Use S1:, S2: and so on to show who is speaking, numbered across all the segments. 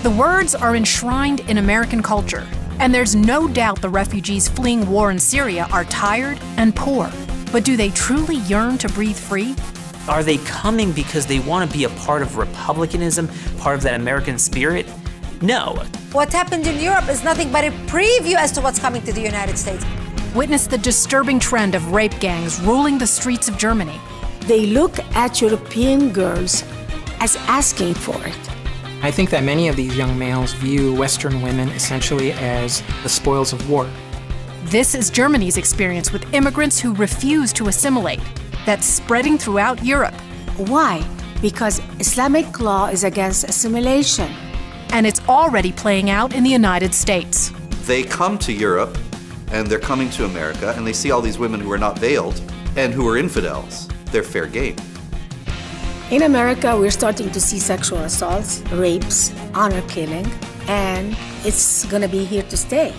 S1: The words are enshrined in American culture, and there's no doubt the refugees fleeing war in Syria are tired and poor. But do they truly yearn to breathe free?
S2: Are they coming because they want to be a part of republicanism, part of that American spirit? No.
S3: What happened in Europe is nothing but a preview as to what's coming to the United States.
S1: Witness the disturbing trend of rape gangs ruling the streets of Germany.
S4: They look at European girls as asking for it.
S5: I think that many of these young males view Western women essentially as the spoils of war.
S1: This is Germany's experience with immigrants who refuse to assimilate. That's spreading throughout Europe.
S4: Why? Because Islamic law is against assimilation.
S1: And it's already playing out in the United States.
S6: They come to Europe, and they're coming to America, and they see all these women who are not veiled and who are infidels. They're fair game.
S4: In America, we're starting to see sexual assaults, rapes, honor killing, and it's going to be here to stay.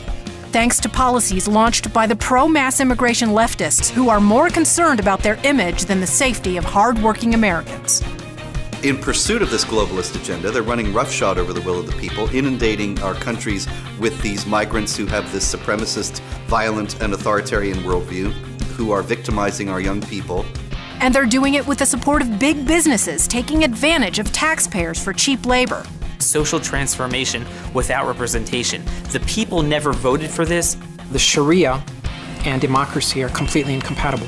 S1: Thanks to policies launched by the pro-mass immigration leftists who are more concerned about their image than the safety of hard-working Americans.
S6: In pursuit of this globalist agenda, they're running roughshod over the will of the people, inundating our countries with these migrants who have this supremacist, violent, and authoritarian worldview, who are victimizing our young people.
S1: And they're doing it with the support of big businesses, taking advantage of taxpayers for cheap labor.
S2: Social transformation without representation. The people never voted for this.
S5: The Sharia and democracy are completely incompatible.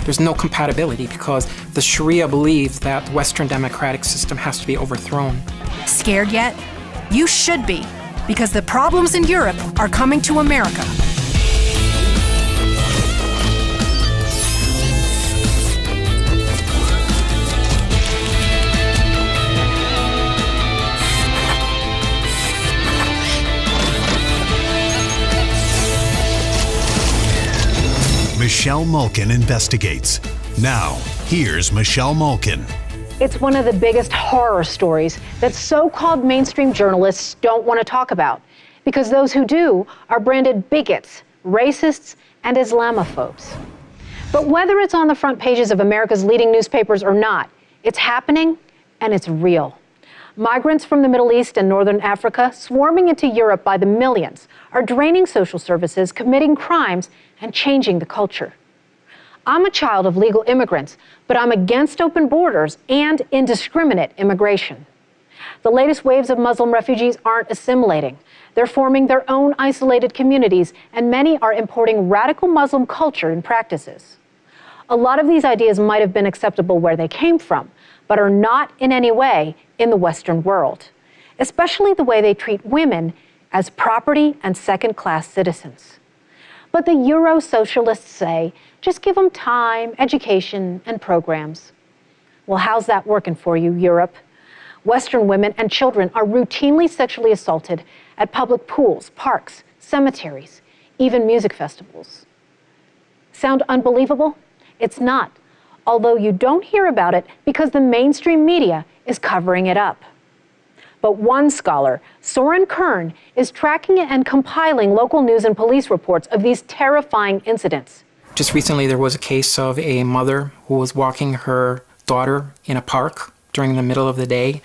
S5: There's no compatibility because the Sharia believes that the Western democratic system has to be overthrown.
S1: Scared yet? You should be, because the problems in Europe are coming to America.
S7: Michelle Malkin investigates. Now, here's Michelle Malkin.
S8: It's one of the biggest horror stories that so-called mainstream journalists don't want to talk about, because those who do are branded bigots, racists, and Islamophobes. But whether it's on the front pages of America's leading newspapers or not, it's happening and it's real. Migrants from the Middle East and Northern Africa swarming into Europe by the millions are draining social services, committing crimes, and changing the culture. I'm a child of legal immigrants, but I'm against open borders and indiscriminate immigration. The latest waves of Muslim refugees aren't assimilating. They're forming their own isolated communities, and many are importing radical Muslim culture and practices. A lot of these ideas might have been acceptable where they came from, but are not in any way in the Western world, especially the way they treat women as property and second-class citizens. But the Euro-socialists say, just give them time, education, and programs. Well, how's that working for you, Europe? Western women and children are routinely sexually assaulted at public pools, parks, cemeteries, even music festivals. Sound unbelievable? It's not, although you don't hear about it because the mainstream media is covering it up. But one scholar, Soren Kern, is tracking and compiling local news and police reports of these terrifying incidents.
S5: Just recently, there was a case of a mother who was walking her daughter in a park during the middle of the day,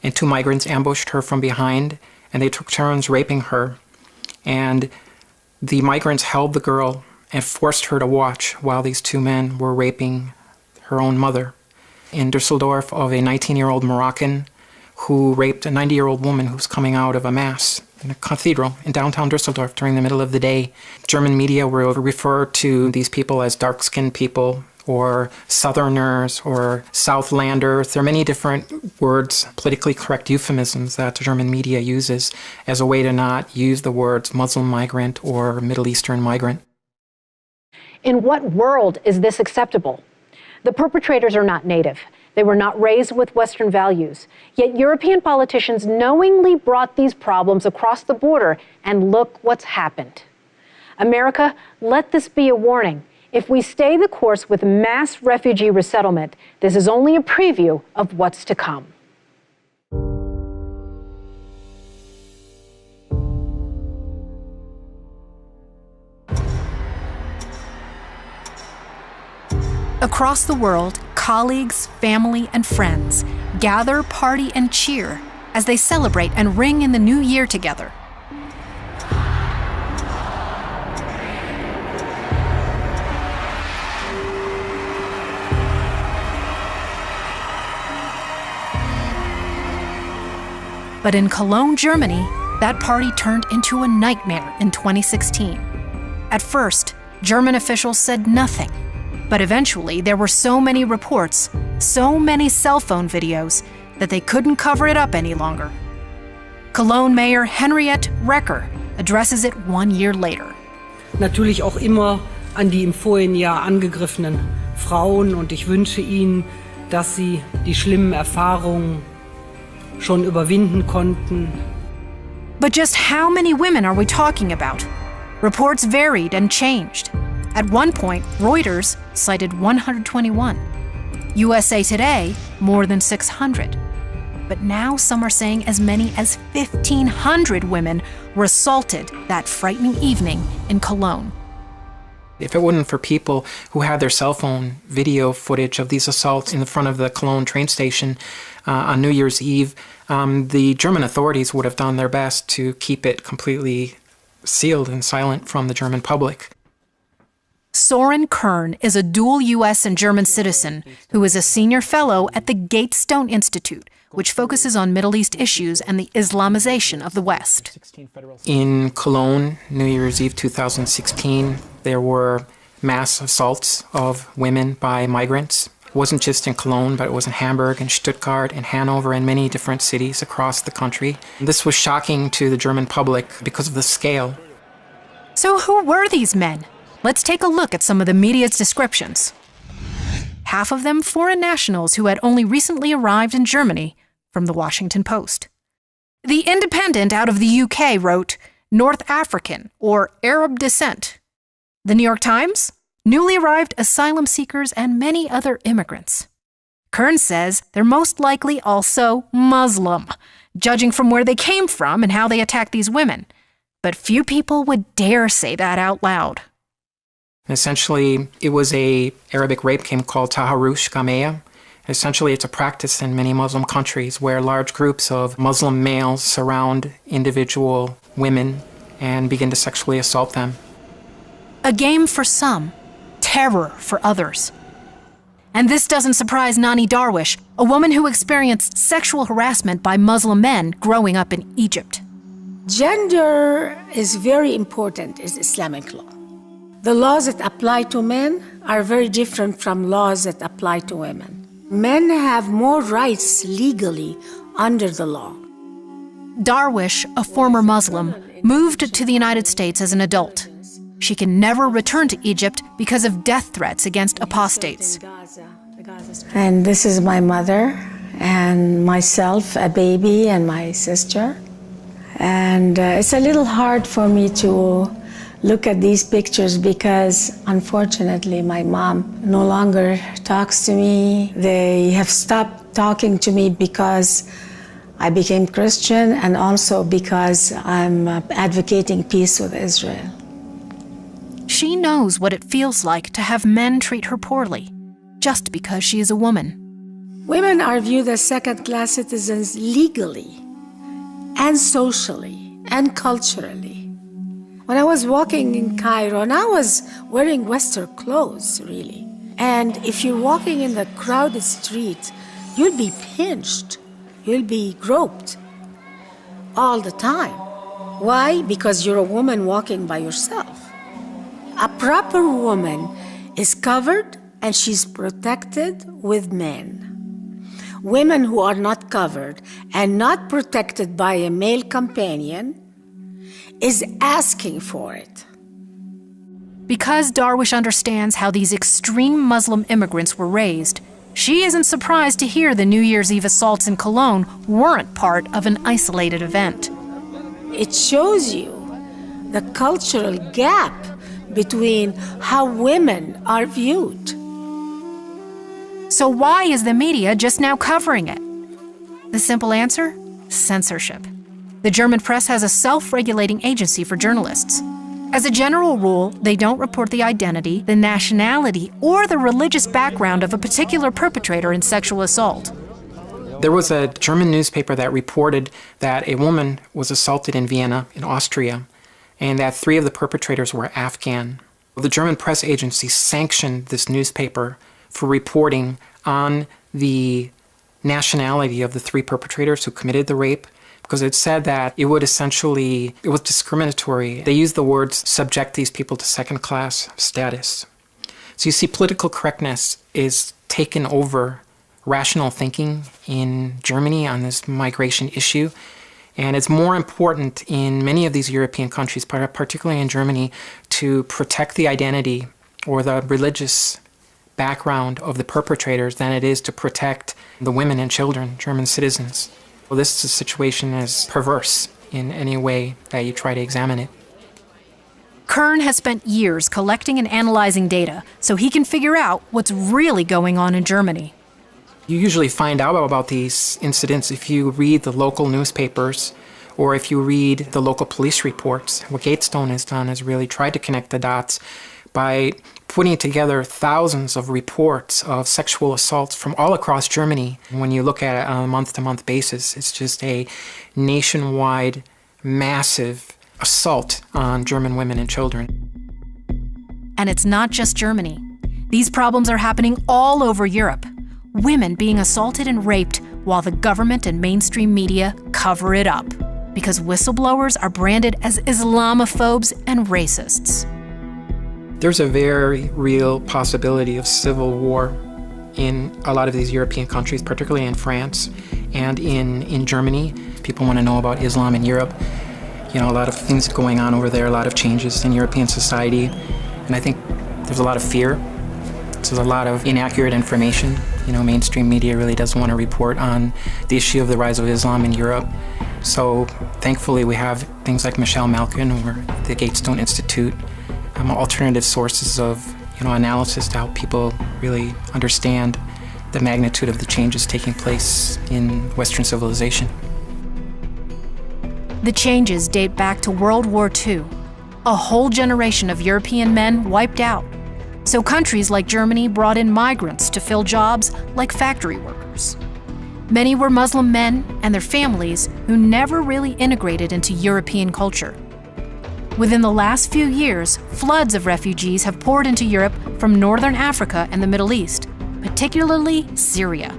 S5: and two migrants ambushed her from behind, and they took turns raping her. And the migrants held the girl and forced her to watch while these two men were raping her own mother. In Dusseldorf, of a 19-year-old Moroccan who raped a 90-year-old woman who was coming out of a mass in a cathedral in downtown Dusseldorf during the middle of the day. German media will refer to these people as dark-skinned people or Southerners or Southlanders. There are many different words, politically correct euphemisms that the German media uses as a way to not use the words Muslim migrant or Middle Eastern migrant.
S8: In what world is this acceptable? The perpetrators are not native. They were not raised with Western values. Yet European politicians knowingly brought these problems across the border, and look what's happened. America, let this be a warning. If we stay the course with mass refugee resettlement, this is only a preview of what's to come.
S1: Across the world, colleagues, family, and friends gather, party, and cheer as they celebrate and ring in the new year together. But in Cologne, Germany, that party turned into a nightmare in 2016. At first, German officials said nothing. But eventually, there were so many reports, so many cell phone videos, that they couldn't cover it up any longer. Cologne Mayor Henriette Recker addresses it 1 year later.
S9: Natürlich auch immer an die im vorigen Jahr angegriffenen Frauen, und ich wünsche ihnen, dass sie die schlimmen Erfahrungen schon überwinden konnten.
S1: But just how many women are we talking about? Reports varied and changed. At one point, Reuters cited 121. USA Today, more than 600. But now some are saying as many as 1,500 women were assaulted that frightening evening in Cologne.
S5: If it wasn't for people who had their cell phone video footage of these assaults in the front of the Cologne train station on New Year's Eve, the German authorities would have done their best to keep it completely sealed and silent from the German public.
S1: Soren Kern is a dual U.S. and German citizen who is a senior fellow at the Gatestone Institute, which focuses on Middle East issues and the Islamization of the West.
S5: In Cologne, New Year's Eve 2016, there were mass assaults of women by migrants. It wasn't just in Cologne, but it was in Hamburg and Stuttgart and Hanover and many different cities across the country. This was shocking to the German public because of the scale.
S1: So who were these men? Let's take a look at some of the media's descriptions. Half of them foreign nationals who had only recently arrived in Germany, from the Washington Post. The Independent out of the UK wrote, North African or Arab descent. The New York Times, newly arrived asylum seekers and many other immigrants. Kern says they're most likely also Muslim, judging from where they came from and how they attacked these women. But few people would dare say that out loud.
S5: Essentially, it was a Arabic rape game called Taharush Gameya. Essentially, it's a practice in many Muslim countries where large groups of Muslim males surround individual women and begin to sexually assault them.
S1: A game for some, terror for others. And this doesn't surprise Nani Darwish, a woman who experienced sexual harassment by Muslim men growing up in Egypt.
S4: Gender is very important in Islamic law. The laws that apply to men are very different from laws that apply to women. Men have more rights legally under the law.
S1: Darwish, a former Muslim, moved to the United States as an adult. She can never return to Egypt because of death threats against apostates.
S4: And this is my mother and myself, a baby, and my sister. And it's a little hard for me to look at these pictures because, unfortunately, my mom no longer talks to me. They have stopped talking to me because I became Christian and also because I'm advocating peace with Israel.
S1: She knows what it feels like to have men treat her poorly, just because she is a woman.
S4: Women are viewed as second-class citizens legally and socially and culturally. When I was walking in Cairo, and I was wearing Western clothes, really. And if you're walking in the crowded street, you'll be pinched, you'll be groped all the time. Why? Because you're a woman walking by yourself. A proper woman is covered and she's protected with men. Women who are not covered and not protected by a male companion is asking for it.
S1: Because Darwish understands how these extreme Muslim immigrants were raised, she isn't surprised to hear the New Year's Eve assaults in Cologne weren't part of an isolated event.
S4: It shows you the cultural gap between how women are viewed.
S1: So why is the media just now covering it? The simple answer? Censorship. The German press has a self-regulating agency for journalists. As a general rule, they don't report the identity, the nationality, or the religious background of a particular perpetrator in sexual assault.
S5: There was a German newspaper that reported that a woman was assaulted in Vienna, in Austria, and that 3 of the perpetrators were Afghan. The German press agency sanctioned this newspaper for reporting on the nationality of the 3 perpetrators who committed the rape, because it said that it was discriminatory. They used the words subject these people to second-class status. So you see, political correctness is taken over rational thinking in Germany on this migration issue. And it's more important in many of these European countries, particularly in Germany, to protect the identity or the religious background of the perpetrators than it is to protect the women and children, German citizens. Well, this situation is perverse in any way that you try to examine it.
S1: Kern has spent years collecting and analyzing data so he can figure out what's really going on in Germany.
S5: You usually find out about these incidents if you read the local newspapers or if you read the local police reports. What Gatestone has done is really tried to connect the dots by putting together thousands of reports of sexual assaults from all across Germany. When you look at it on a month-to-month basis, it's just a nationwide, massive assault on German women and children.
S1: And it's not just Germany. These problems are happening all over Europe. Women being assaulted and raped while the government and mainstream media cover it up because whistleblowers are branded as Islamophobes and racists.
S5: There's a very real possibility of civil war in a lot of these European countries, particularly in France and in Germany. People want to know about Islam in Europe. You know, a lot of things going on over there, a lot of changes in European society. And I think there's a lot of fear. There's a lot of inaccurate information. You know, mainstream media really doesn't want to report on the issue of the rise of Islam in Europe. So thankfully we have things like Michelle Malkin or the Gatestone Institute, alternative sources of analysis to help people really understand the magnitude of the changes taking place in Western civilization.
S1: The changes date back to World War II. A whole generation of European men wiped out. So countries like Germany brought in migrants to fill jobs like factory workers. Many were Muslim men and their families who never really integrated into European culture. Within the last few years, floods of refugees have poured into Europe from Northern Africa and the Middle East, particularly Syria.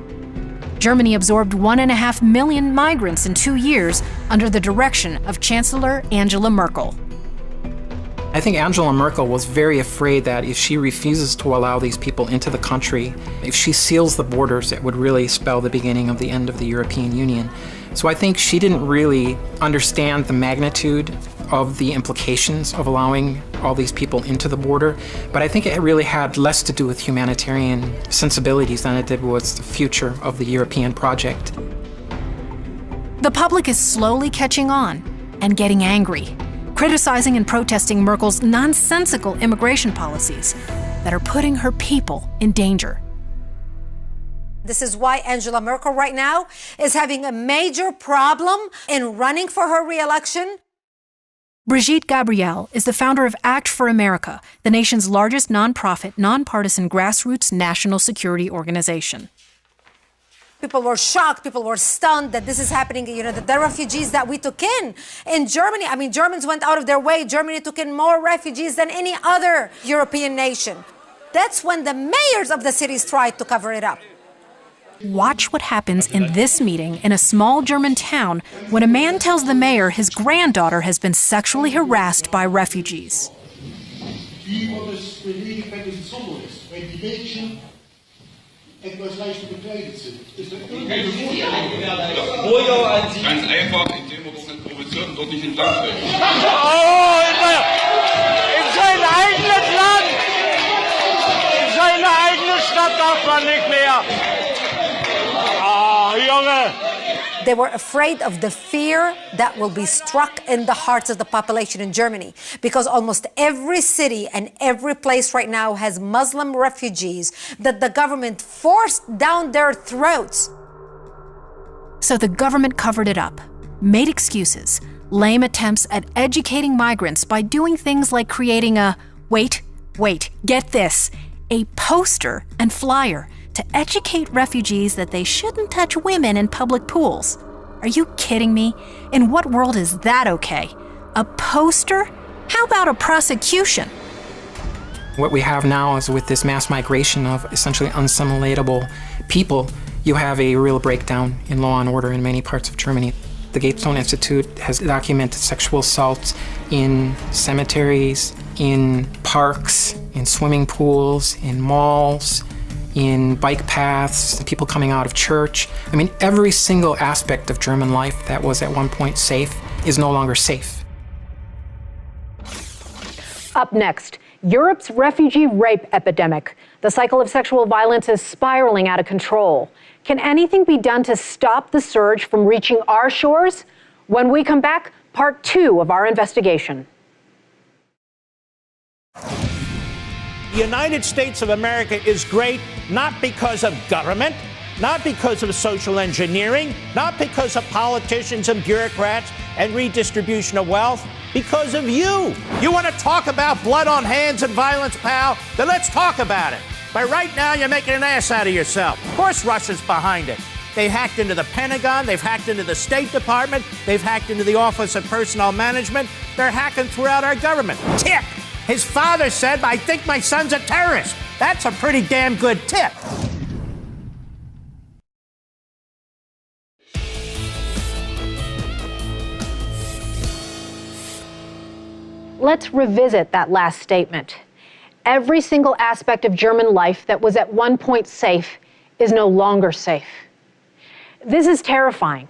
S1: Germany absorbed 1.5 million migrants in 2 years under the direction of Chancellor Angela Merkel.
S5: I think Angela Merkel was very afraid that if she refuses to allow these people into the country, if she seals the borders, it would really spell the beginning of the end of the European Union. So I think she didn't really understand the magnitude of the implications of allowing all these people into the border, but I think it really had less to do with humanitarian sensibilities than it did with the future of the European project.
S1: The public is slowly catching on and getting angry, criticizing and protesting Merkel's nonsensical immigration policies that are putting her people in danger.
S3: This is why Angela Merkel right now is having a major problem in running for her re-election.
S1: Brigitte Gabriel is the founder of Act for America, the nation's largest nonprofit, nonpartisan grassroots national security organization.
S3: People were shocked, people were stunned that this is happening. The refugees that we took in Germany, Germans went out of their way. Germany took in more refugees than any other European nation. That's when the mayors of the cities tried to cover it up.
S1: Watch what happens in this meeting in a small German town when a man tells the mayor his granddaughter has been sexually harassed by refugees.
S10: Ganz einfach, indem wir das nicht provozieren und dort nicht entlangfällt. Oh, in sein eigenes Land! In seine eigene Stadt darf man nicht mehr! Ah, Junge!
S3: They were afraid of the fear that will be struck in the hearts of the population in Germany, because almost every city and every place right now has Muslim refugees that the government forced down their throats.
S1: So the government covered it up, made excuses, lame attempts at educating migrants by doing things like creating a, wait, get this, a poster and flyer to educate refugees that they shouldn't touch women in public pools. Are you kidding me? In what world is that okay? A poster? How about a prosecution?
S5: What we have now is with this mass migration of essentially unassimilatable people, you have a real breakdown in law and order in many parts of Germany. The Gatestone Institute has documented sexual assaults in cemeteries, in parks, in swimming pools, in malls, in bike paths, people coming out of church. I mean, every single aspect of German life that was at one point safe is no longer safe.
S8: Up next, Europe's refugee rape epidemic. The cycle of sexual violence is spiraling out of control. Can anything be done to stop the surge from reaching our shores? When we come back, part 2 of our investigation.
S11: The United States of America is great not because of government, not because of social engineering, not because of politicians and bureaucrats and redistribution of wealth, because of you. You want to talk about blood on hands and violence, pal? Then let's talk about it. But right now, you're making an ass out of yourself. Of course Russia's behind it. They hacked into the Pentagon, they've hacked into the State Department, they've hacked into the Office of Personnel Management, they're hacking throughout our government. Tip! His father said, I think my son's a terrorist. That's a pretty damn good tip.
S8: Let's revisit that last statement. Every single aspect of German life that was at one point safe is no longer safe. This is terrifying.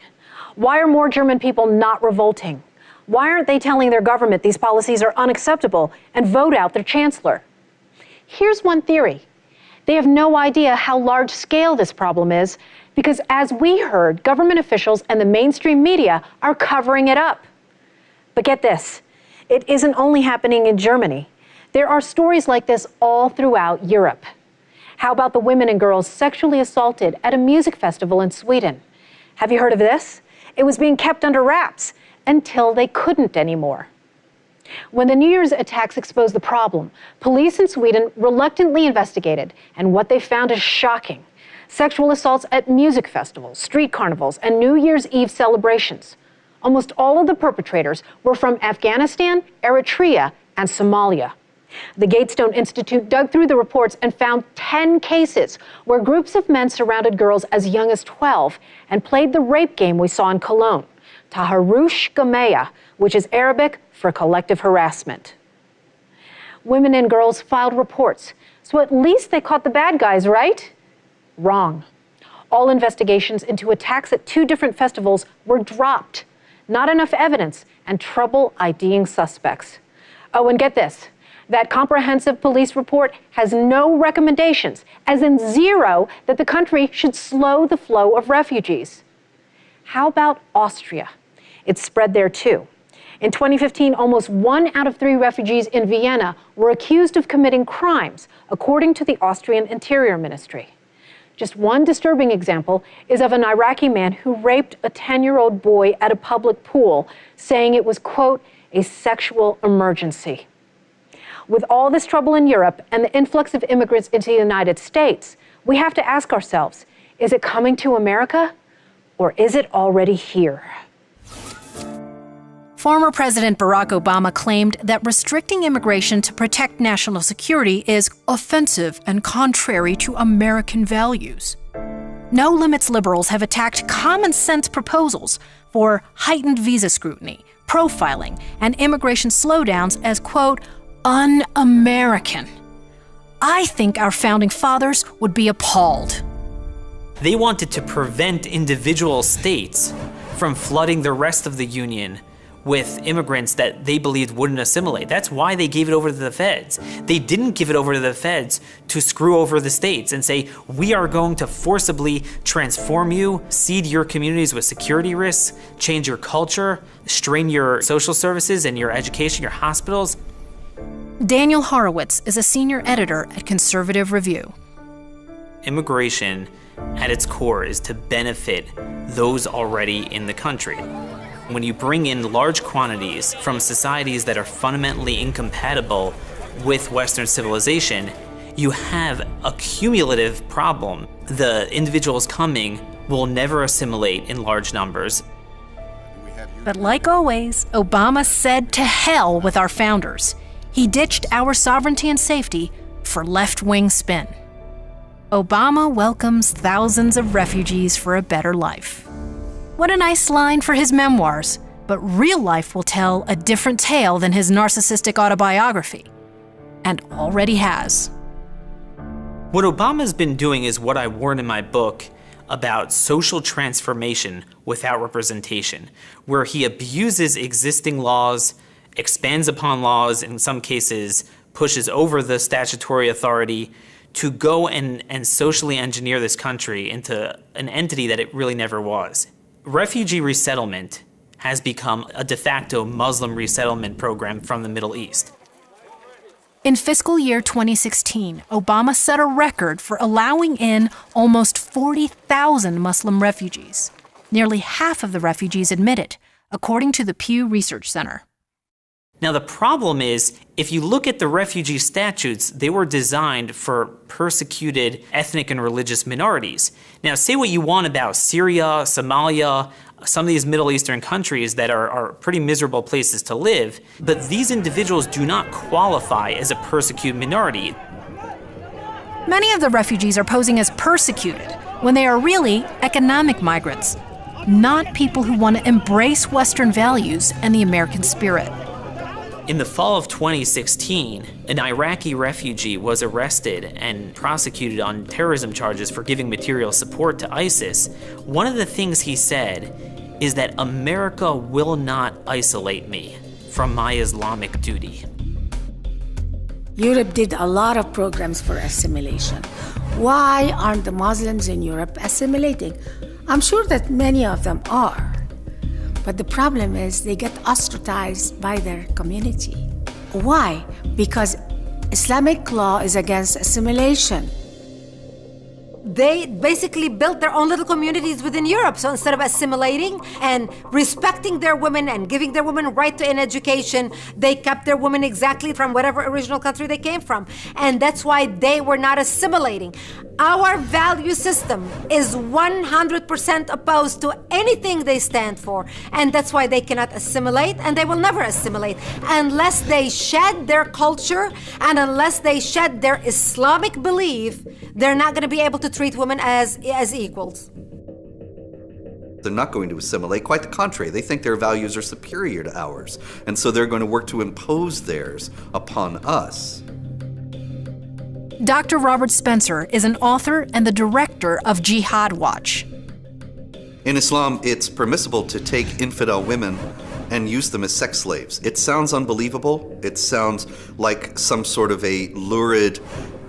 S8: Why are more German people not revolting? Why aren't they telling their government these policies are unacceptable and vote out their chancellor? Here's one theory. They have no idea how large scale this problem is because, as we heard, government officials and the mainstream media are covering it up. But get this, it isn't only happening in Germany. There are stories like this all throughout Europe. How about the women and girls sexually assaulted at a music festival in Sweden? Have you heard of this? It was being kept under wraps until they couldn't anymore. When the New Year's attacks exposed the problem, police in Sweden reluctantly investigated, and what they found is shocking. Sexual assaults at music festivals, street carnivals, and New Year's Eve celebrations. Almost all of the perpetrators were from Afghanistan, Eritrea, and Somalia. The Gatestone Institute dug through the reports and found 10 cases where groups of men surrounded girls as young as 12 and played the rape game we saw in Cologne, Taharush Gameya, which is Arabic for collective harassment. Women and girls filed reports, so at least they caught the bad guys, right? Wrong. All investigations into attacks at 2 different festivals were dropped. Not enough evidence and trouble IDing suspects. Oh, and get this. That comprehensive police report has no recommendations, as in 0, that the country should slow the flow of refugees. How about Austria? It's spread there too. In 2015, almost 1 out of 3 refugees in Vienna were accused of committing crimes, according to the Austrian Interior Ministry. Just one disturbing example is of an Iraqi man who raped a 10-year-old boy at a public pool, saying it was, quote, a sexual emergency. With all this trouble in Europe and the influx of immigrants into the United States, we have to ask ourselves, is it coming to America or is it already here?
S1: Former President Barack Obama claimed that restricting immigration to protect national security is offensive and contrary to American values. No Limits liberals have attacked common sense proposals for heightened visa scrutiny, profiling, and immigration slowdowns as, quote, un-American. I think our founding fathers would be appalled.
S2: They wanted to prevent individual states from flooding the rest of the Union with immigrants that they believed wouldn't assimilate. That's why they gave it over to the feds. They didn't give it over to the feds to screw over the states and say, we are going to forcibly transform you, seed your communities with security risks, change your culture, strain your social services and your education, your hospitals.
S1: Daniel Horowitz is a senior editor at Conservative Review.
S2: Immigration, at its core, is to benefit those already in the country. When you bring in large quantities from societies that are fundamentally incompatible with Western civilization, you have a cumulative problem. The individuals coming will never assimilate in large numbers.
S1: But like always, Obama said to hell with our founders. He ditched our sovereignty and safety for left-wing spin. Obama welcomes thousands of refugees for a better life. What a nice line for his memoirs, but real life will tell a different tale than his narcissistic autobiography, and already has.
S2: What Obama's been doing is what I warned in my book about social transformation without representation, where he abuses existing laws, expands upon laws, in some cases pushes over the statutory authority to go and socially engineer this country into an entity that it really never was. Refugee resettlement has become a de facto Muslim resettlement program from the Middle East.
S1: In fiscal year 2016, Obama set a record for allowing in almost 40,000 Muslim refugees. Nearly half of the refugees admitted, according to the Pew Research Center.
S2: Now the problem is, if you look at the refugee statutes, they were designed for persecuted ethnic and religious minorities. Now say what you want about Syria, Somalia, some of these Middle Eastern countries that are pretty miserable places to live, but these individuals do not qualify as a persecuted minority.
S1: Many of the refugees are posing as persecuted when they are really economic migrants, not people who want to embrace Western values and the American spirit.
S2: In the fall of 2016, an Iraqi refugee was arrested and prosecuted on terrorism charges for giving material support to ISIS. One of the things he said is that America will not isolate me from my Islamic duty.
S4: Europe did a lot of programs for assimilation. Why aren't the Muslims in Europe assimilating? I'm sure that many of them are. But the problem is they get ostracized by their community. Why? Because Islamic law is against assimilation.
S3: They basically built their own little communities within Europe. So instead of assimilating and respecting their women and giving their women right to an education, they kept their women exactly from whatever original country they came from. And that's why they were not assimilating. Our value system is 100% opposed to anything they stand for. And that's why they cannot assimilate, and they will never assimilate unless they shed their culture and unless they shed their Islamic belief. They're not going to be able to treat women as equals.
S6: They're not going to assimilate. Quite the contrary. They think their values are superior to ours. And so they're going to work to impose theirs upon us.
S1: Dr. Robert Spencer is an author and the director of Jihad Watch.
S6: In Islam, it's permissible to take infidel women and use them as sex slaves. It sounds unbelievable. It sounds like some sort of a lurid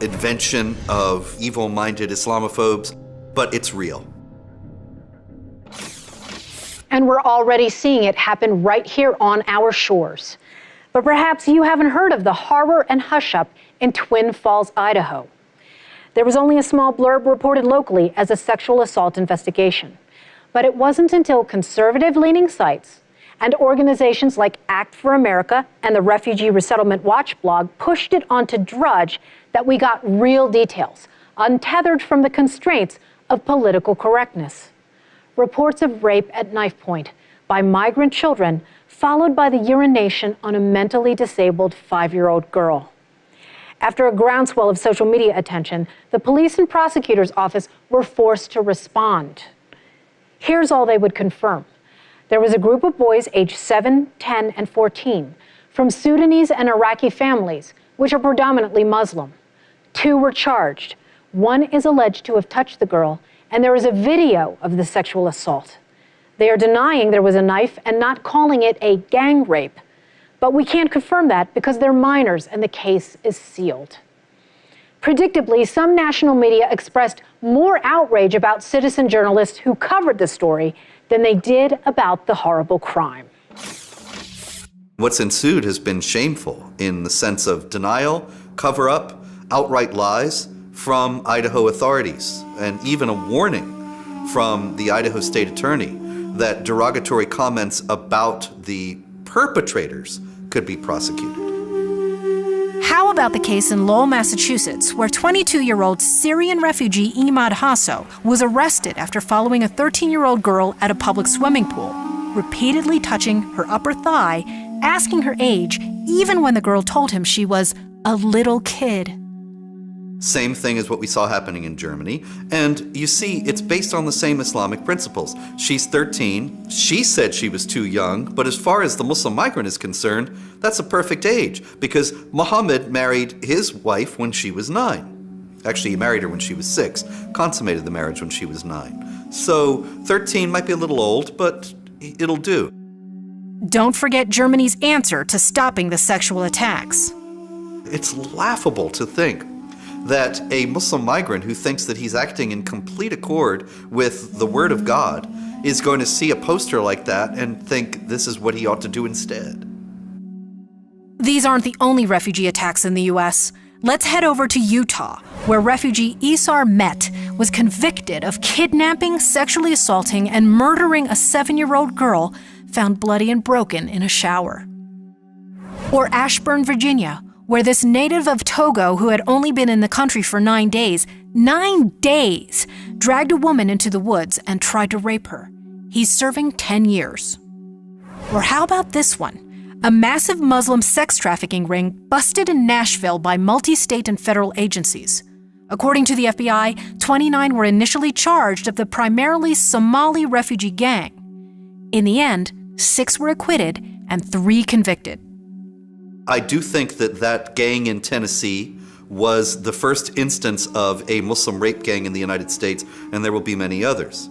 S6: invention of evil-minded Islamophobes, but it's real.
S8: And we're already seeing it happen right here on our shores. But perhaps you haven't heard of the horror and hush-up in Twin Falls, Idaho. There was only a small blurb reported locally as a sexual assault investigation. But it wasn't until conservative-leaning sites and organizations like Act for America and the Refugee Resettlement Watch blog pushed it onto Drudge that we got real details, untethered from the constraints of political correctness. Reports of rape at knife point by migrant children, followed by the urination on a mentally disabled 5-year-old girl. After a groundswell of social media attention, the police and prosecutor's office were forced to respond. Here's all they would confirm. There was a group of boys aged 7, 10, and 14 from Sudanese and Iraqi families, which are predominantly Muslim. 2 were charged. 1 is alleged to have touched the girl, and there is a video of the sexual assault. They are denying there was a knife and not calling it a gang rape. But we can't confirm that because they're minors and the case is sealed. Predictably, some national media expressed more outrage about citizen journalists who covered the story than they did about the horrible crime.
S6: What's ensued has been shameful in the sense of denial, cover-up, outright lies from Idaho authorities, and even a warning from the Idaho State Attorney that derogatory comments about the perpetrators could be prosecuted.
S1: How how about the case in Lowell, Massachusetts, where 22-year-old Syrian refugee Imad Hasso was arrested after following a 13-year-old girl at a public swimming pool, repeatedly touching her upper thigh, asking her age, even when the girl told him she was a little kid.
S6: Same thing as what we saw happening in Germany. And you see, it's based on the same Islamic principles. She's 13. She said she was too young, but as far as the Muslim migrant is concerned, that's a perfect age because Muhammad married his wife when she was 9. Actually, he married her when she was 6, consummated the marriage when she was 9. So 13 might be a little old, but it'll do.
S1: Don't forget Germany's answer to stopping the sexual attacks.
S6: It's laughable to think that a Muslim migrant who thinks that he's acting in complete accord with the Word of God is going to see a poster like that and think this is what he ought to do instead.
S1: These aren't the only refugee attacks in the U.S. Let's head over to Utah, where refugee Isar Met was convicted of kidnapping, sexually assaulting, and murdering a 7-year-old girl found bloody and broken in a shower. Or Ashburn, Virginia, where this native of Togo who had only been in the country for 9 days, dragged a woman into the woods and tried to rape her. He's serving 10 years. Or how about this one? A massive Muslim sex trafficking ring busted in Nashville by multi-state and federal agencies. According to the FBI, 29 were initially charged of the primarily Somali refugee gang. In the end, 6 were acquitted and 3 convicted.
S6: I do think that that gang in Tennessee was the first instance of a Muslim rape gang in the United States, and there will be many others.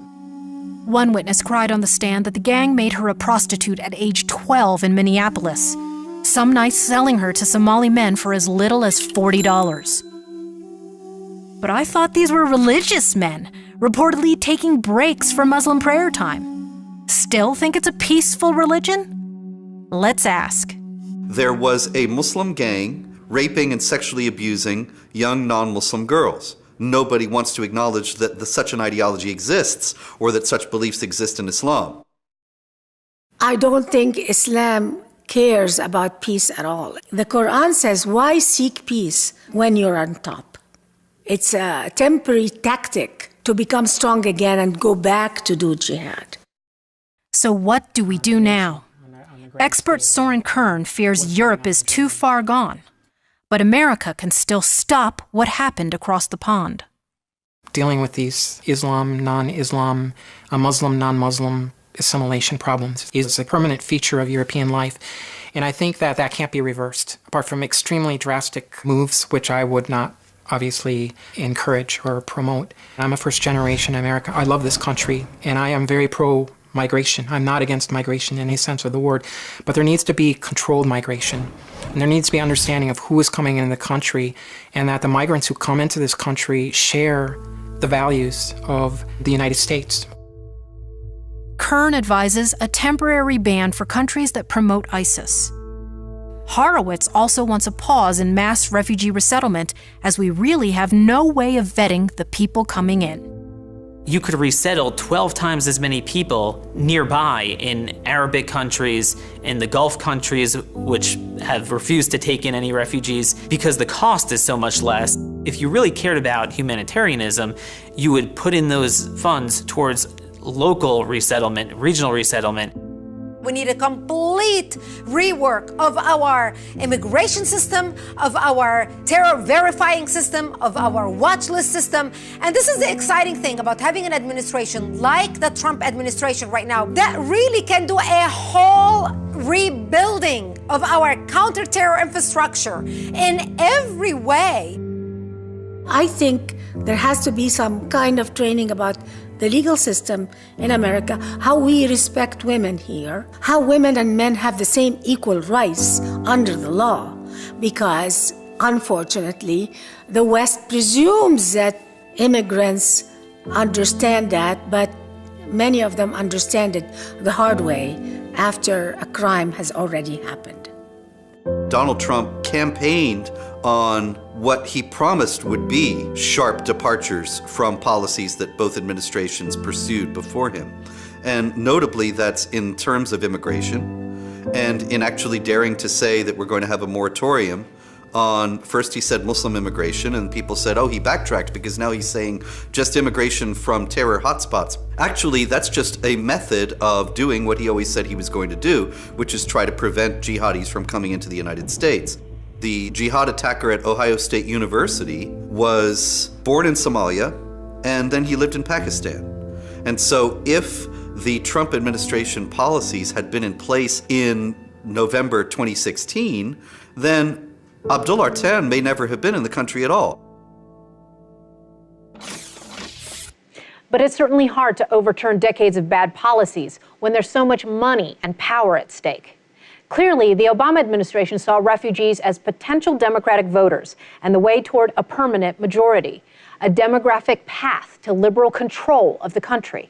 S1: One witness cried on the stand that the gang made her a prostitute at age 12 in Minneapolis, some nights selling her to Somali men for as little as $40. But I thought these were religious men, reportedly taking breaks for Muslim prayer time. Still think it's a peaceful religion? Let's ask.
S6: There was a Muslim gang raping and sexually abusing young non-Muslim girls. Nobody wants to acknowledge that such an ideology exists or that such beliefs exist in Islam.
S4: I don't think Islam cares about peace at all. The Quran says, why seek peace when you're on top? It's a temporary tactic to become strong again and go back to do jihad.
S1: So what do we do now? Expert Soren Kern fears Europe is too far gone, but America can still stop what happened across the pond.
S5: Dealing with these Islam, non-Islam, Muslim, non-Muslim assimilation problems is a permanent feature of European life, and I think that that can't be reversed, apart from extremely drastic moves, which I would not obviously encourage or promote. I'm a first-generation American. I love this country, and I am very pro-migration. I'm not against migration in any sense of the word, but there needs to be controlled migration, and there needs to be understanding of who is coming into the country, and that the migrants who come into this country share the values of the United States.
S1: Kern advises a temporary ban for countries that promote ISIS. Horowitz also wants a pause in mass refugee resettlement, as we really have no way of vetting the people coming in.
S2: You could resettle 12 times as many people nearby in Arabic countries, in the Gulf countries, which have refused to take in any refugees because the cost is so much less. If you really cared about humanitarianism, you would put in those funds towards local resettlement, regional resettlement.
S3: We need a complete rework of our immigration system, of our terror verifying system, of our watch list system. And this is the exciting thing about having an administration like the Trump administration right now that really can do a whole rebuilding of our counter-terror infrastructure in every way.
S4: I think there has to be some kind of training about the legal system in America, how we respect women here, how women and men have the same equal rights under the law, because unfortunately, the West presumes that immigrants understand that, but many of them understand it the hard way after a crime has already happened.
S6: Donald Trump campaigned on what he promised would be sharp departures from policies that both administrations pursued before him. And notably, that's in terms of immigration and in actually daring to say that we're going to have a moratorium on, first he said Muslim immigration, and people said, oh, he backtracked because now he's saying just immigration from terror hotspots. Actually, that's just a method of doing what he always said he was going to do, which is try to prevent jihadis from coming into the United States. The jihad attacker at Ohio State University was born in Somalia, and then he lived in Pakistan. And so if the Trump administration policies had been in place in November 2016, then Abdul Artan may never have been in the country at all.
S8: But it's certainly hard to overturn decades of bad policies when there's so much money and power at stake. Clearly, the Obama administration saw refugees as potential Democratic voters and the way toward a permanent majority, a demographic path to liberal control of the country.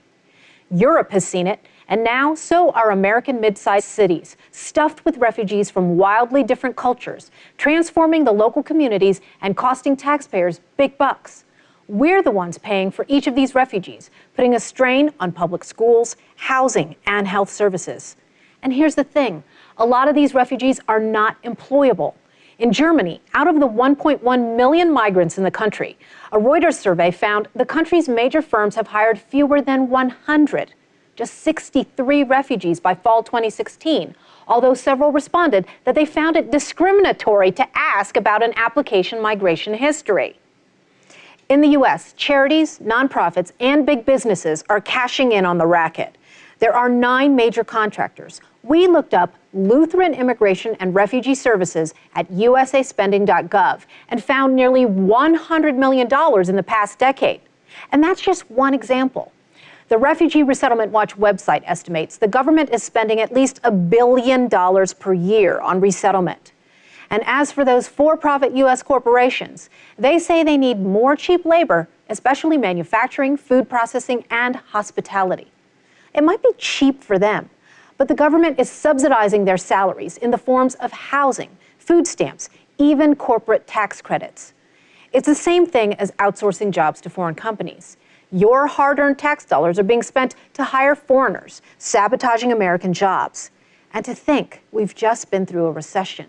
S8: Europe has seen it, and now so are American mid-sized cities, stuffed with refugees from wildly different cultures, transforming the local communities and costing taxpayers big bucks. We're the ones paying for each of these refugees, putting a strain on public schools, housing, and health services. And here's the thing, a lot of these refugees are not employable. In Germany, out of the 1.1 million migrants in the country, a Reuters survey found the country's major firms have hired fewer than 100, just 63 refugees by fall 2016, although several responded that they found it discriminatory to ask about an application migration history. In the U.S., charities, nonprofits, and big businesses are cashing in on the racket. There are 9 major contractors. We looked up Lutheran Immigration and Refugee Services at usaspending.gov and found nearly $100 million in the past decade. And that's just one example. The Refugee Resettlement Watch website estimates the government is spending at least $1 billion per year on resettlement. And as for those for-profit U.S. corporations, they say they need more cheap labor, especially manufacturing, food processing, and hospitality. It might be cheap for them, but the government is subsidizing their salaries in the forms of housing, food stamps, even corporate tax credits. It's the same thing as outsourcing jobs to foreign companies. Your hard-earned tax dollars are being spent to hire foreigners, sabotaging American jobs. And to think we've just been through a recession.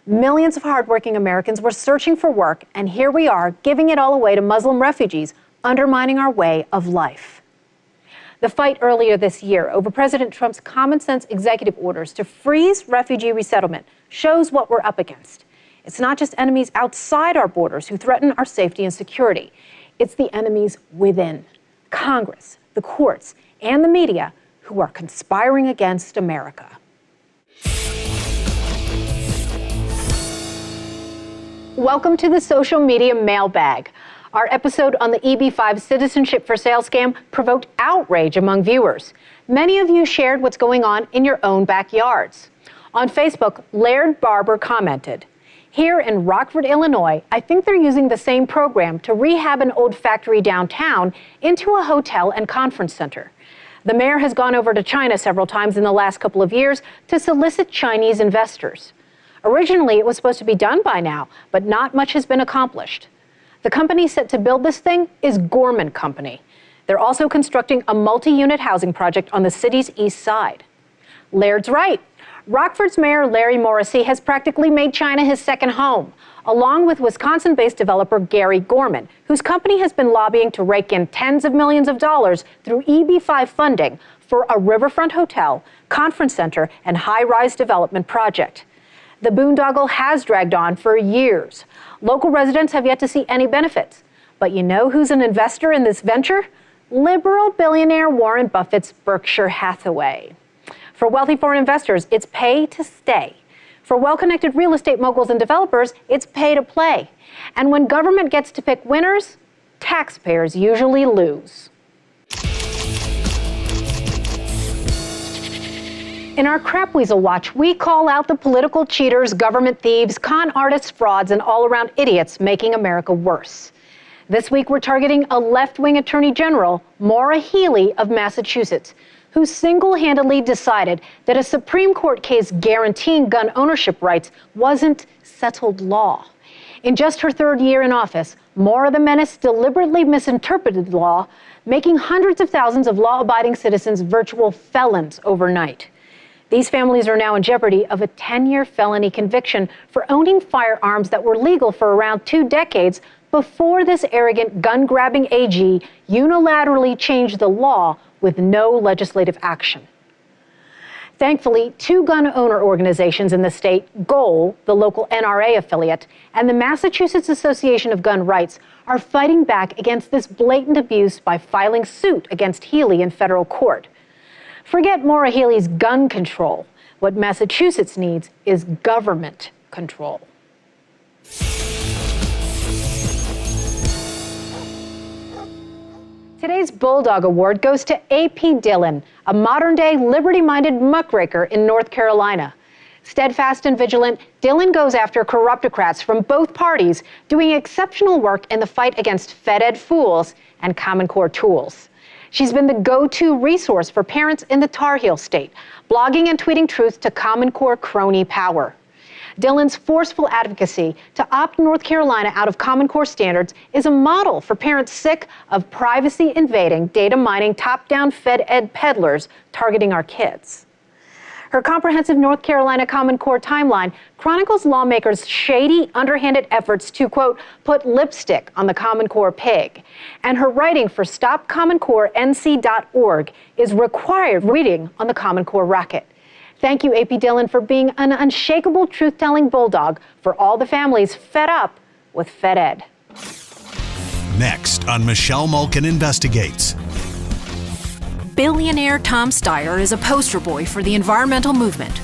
S8: Millions of hardworking Americans were searching for work, and here we are giving it all away to Muslim refugees, undermining our way of life. The fight earlier this year over President Trump's common-sense executive orders to freeze refugee resettlement shows what we're up against. It's not just enemies outside our borders who threaten our safety and security. It's the enemies within, Congress, the courts, and the media who are conspiring against America. Welcome to the Social Media Mailbag. Our episode on the EB5 citizenship for sale scam provoked outrage among viewers. Many of you shared what's going on in your own backyards. On Facebook, Laird Barber commented, "Here in Rockford, Illinois, I think they're using the same program to rehab an old factory downtown into a hotel and conference center. The mayor has gone over to China several times in the last couple of years to solicit Chinese investors. Originally, it was supposed to be done by now, but not much has been accomplished. The company set to build this thing is Gorman Company. They're also constructing a multi-unit housing project on the city's east side." Laird's right. Rockford's Mayor Larry Morrissey has practically made China his second home, along with Wisconsin-based developer Gary Gorman, whose company has been lobbying to rake in tens of millions of dollars through EB5 funding for a riverfront hotel, conference center, and high-rise development project. The boondoggle has dragged on for years. Local residents have yet to see any benefits. But you know who's an investor in this venture? Liberal billionaire Warren Buffett's Berkshire Hathaway. For wealthy foreign investors, it's pay to stay. For well-connected real estate moguls and developers, it's pay to play. And when government gets to pick winners, taxpayers usually lose. In our Crapweasel Watch, we call out the political cheaters, government thieves, con artists, frauds, and all-around idiots making America worse. This week, we're targeting a left-wing attorney general, Maura Healey of Massachusetts, who single-handedly decided that a Supreme Court case guaranteeing gun ownership rights wasn't settled law. In just her third year in office, Maura the Menace deliberately misinterpreted the law, making hundreds of thousands of law-abiding citizens virtual felons overnight. These families are now in jeopardy of a 10-year felony conviction for owning firearms that were legal for around 2 decades before this arrogant gun-grabbing AG unilaterally changed the law with no legislative action. Thankfully, 2 gun owner organizations in the state, GOAL, the local NRA affiliate, and the Massachusetts Association of Gun Rights are fighting back against this blatant abuse by filing suit against Healey in federal court. Forget Maura Healey's gun control. What Massachusetts needs is government control. Today's Bulldog Award goes to A.P. Dillon, a modern-day liberty-minded muckraker in North Carolina. Steadfast and vigilant, Dillon goes after corruptocrats from both parties doing exceptional work in the fight against Fed-Ed fools and Common Core tools. She's been the go-to resource for parents in the Tar Heel state, blogging and tweeting truth to Common Core crony power. Dillon's forceful advocacy to opt North Carolina out of Common Core standards is a model for parents sick of privacy-invading, data-mining, top-down Fed-Ed peddlers targeting our kids. Her comprehensive North Carolina Common Core timeline chronicles lawmakers' shady, underhanded efforts to, quote, put lipstick on the Common Core pig. And her writing for StopCommonCoreNC.org is required reading on the Common Core racket. Thank you, A.P. Dillon, for being an unshakable truth-telling bulldog for all the families fed up with Fed-Ed.
S7: Next on Michelle Malkin Investigates.
S1: Billionaire Tom Steyer is a poster boy for the environmental movement.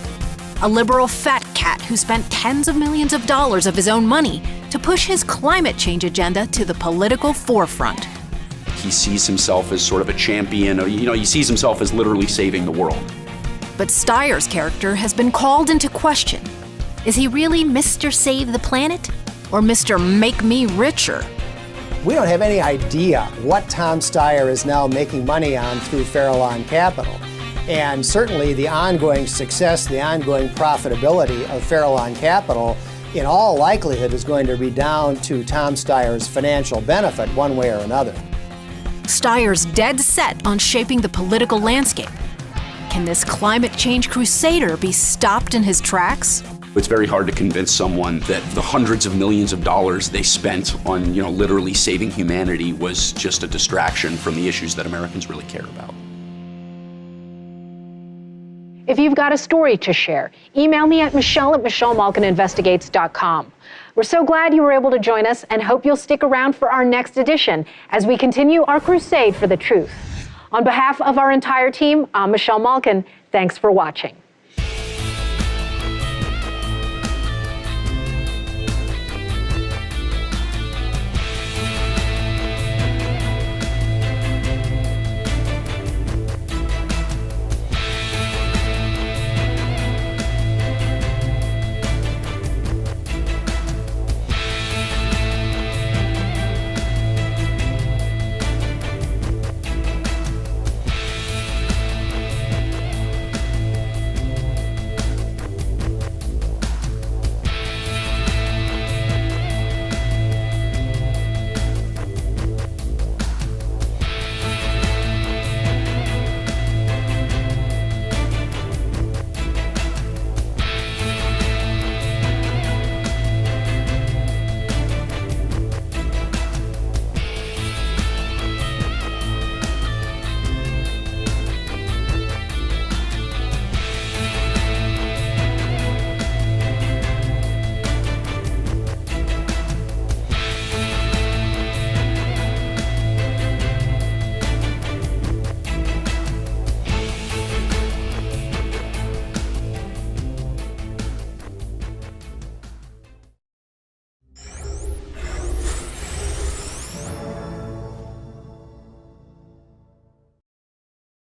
S1: A liberal fat cat who spent tens of millions of dollars of his own money to push his climate change agenda to the political forefront.
S12: He sees himself as sort of a champion. He sees himself as literally saving the world.
S1: But Steyer's character has been called into question. Is he really Mr. Save the Planet or Mr. Make Me Richer?
S13: We don't have any idea what Tom Steyer is now making money on through Farallon Capital. And certainly the ongoing success, the ongoing profitability of Farallon Capital, in all likelihood, is going to be down to Tom Steyer's financial benefit one way or another.
S1: Steyer's dead set on shaping the political landscape. Can this climate change crusader be stopped in his tracks?
S12: It's very hard to convince someone that the hundreds of millions of dollars they spent on, literally saving humanity was just a distraction from the issues that Americans really care about.
S8: If you've got a story to share, email me at michelle@michellemalkininvestigates.com. We're so glad you were able to join us and hope you'll stick around for our next edition as we continue our crusade for the truth. On behalf of our entire team, I'm Michelle Malkin. Thanks for watching.